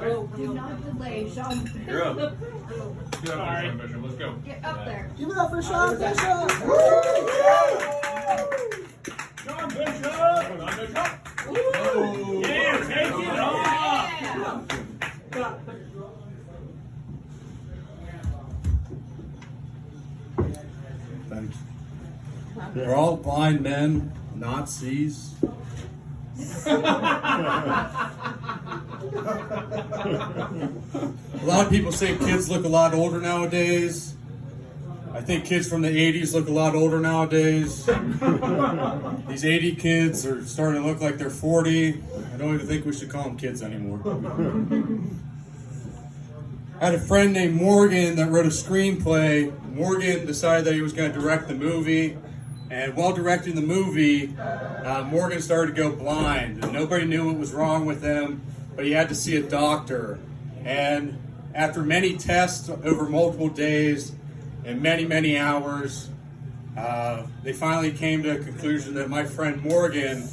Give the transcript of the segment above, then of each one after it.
Do not delay, Sean. You're up. Get up there, Sean Bishop. Let's go. Get up there. Give it up for Sean Bishop! Sean Bishop! Sean Bishop! Yeah, take it off! Thanks. We're all blind men, Nazis. A lot of people say kids look a lot older nowadays. I think kids from the 80s look a lot older nowadays. These 80 kids are starting to look like they're 40. I don't even think we should call them kids anymore. I had a friend named Morgan that wrote a screenplay. Morgan decided that he was going to direct the movie. And while directing the movie, Morgan started to go blind. And nobody knew what was wrong with him, but he had to see a doctor. And after many tests over multiple days and many, many hours, they finally came to a conclusion that my friend Morgan,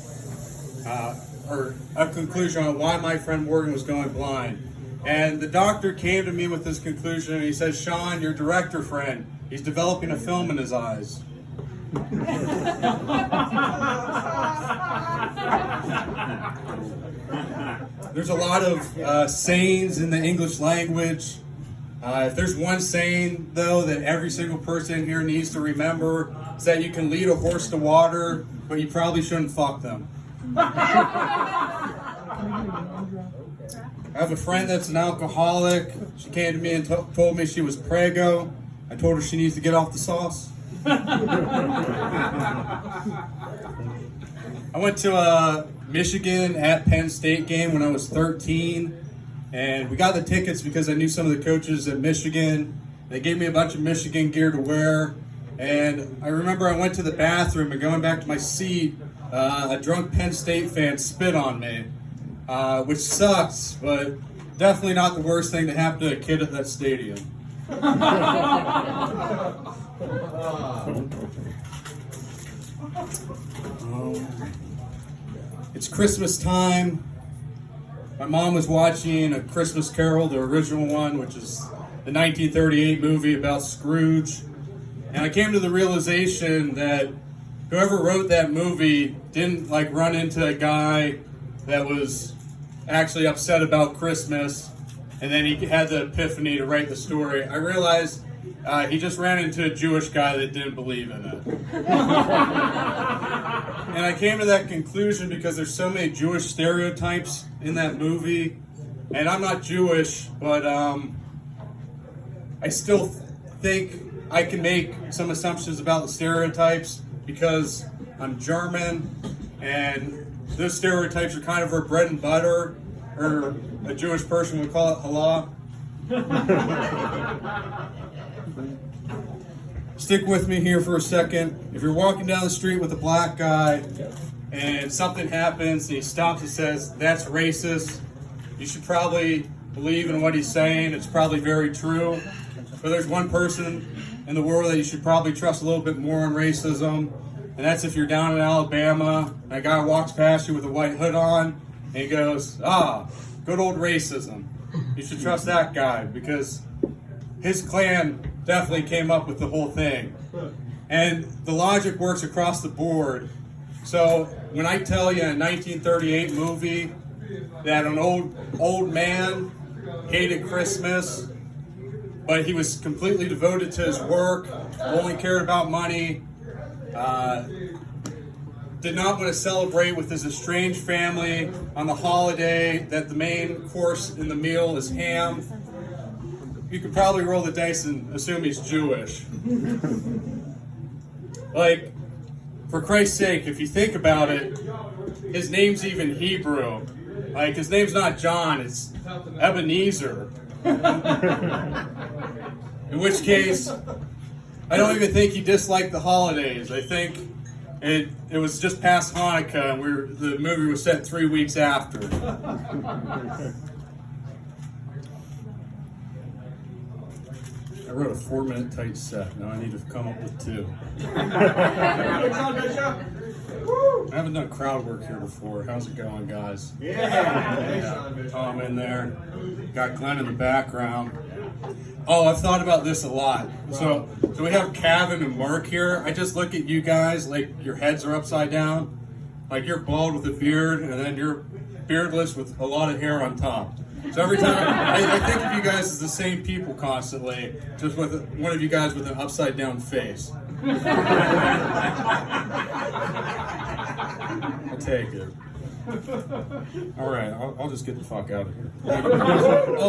or a conclusion on why my friend Morgan was going blind. And the doctor came to me with this conclusion, and he says, "Sean, your director friend, he's developing a film in his eyes." There's a lot of sayings in the English language. If there's one saying, though, that every single person here needs to remember, it's that you can lead a horse to water, but you probably shouldn't fuck them. I have a friend that's an alcoholic. She came to me and told me she was prego. I told her she needs to get off the sauce. I went to a Michigan at Penn State game when I was 13, and we got the tickets because I knew some of the coaches at Michigan. They gave me a bunch of Michigan gear to wear, and I remember I went to the bathroom and going back to my seat, a drunk Penn State fan spit on me, which sucks, but definitely not the worst thing to happen to a kid at that stadium. It's Christmas time. My mom was watching A Christmas Carol, the original one, which is the 1938 movie about Scrooge. And I came to the realization that whoever wrote that movie didn't run into a guy that was actually upset about Christmas, and then he had the epiphany to write the story. I realized he just ran into a Jewish guy that didn't believe in it. And I came to that conclusion because there's so many Jewish stereotypes in that movie. And I'm not Jewish, but I still think I can make some assumptions about the stereotypes because I'm German, and those stereotypes are kind of our bread and butter, or a Jewish person would call it halal. Stick with me here for a second. If you're walking down the street with a black guy and something happens and he stops and says, "That's racist," you should probably believe in what he's saying. It's probably very true. But there's one person in the world that you should probably trust a little bit more on racism, and that's if you're down in Alabama and a guy walks past you with a white hood on and he goes, good old racism. You should trust that guy because his clan definitely came up with the whole thing. And the logic works across the board. So when I tell you a 1938 movie that an old man hated Christmas, but he was completely devoted to his work, only cared about money, did not want to celebrate with his estranged family on the holiday, that the main course in the meal is ham, you could probably roll the dice and assume he's Jewish. For Christ's sake, if you think about it, his name's even Hebrew. His name's not John, it's Ebenezer. In which case, I don't even think he disliked the holidays. I think it was just past Hanukkah, and the movie was set 3 weeks after. I wrote a 4-minute tight set. Now I need to come up with 2. I haven't done crowd work here before. How's it going, guys? Yeah. Tom in there. Got Glenn in the background. Oh, I've thought about this a lot. So we have Kevin and Mark here. I just look at you guys like your heads are upside down. Like you're bald with a beard, and then you're beardless with a lot of hair on top. So every time I think of you guys as the same people constantly, just with one of you guys with an upside down face. I'll take it. All right, I'll just get the fuck out of here. Oh.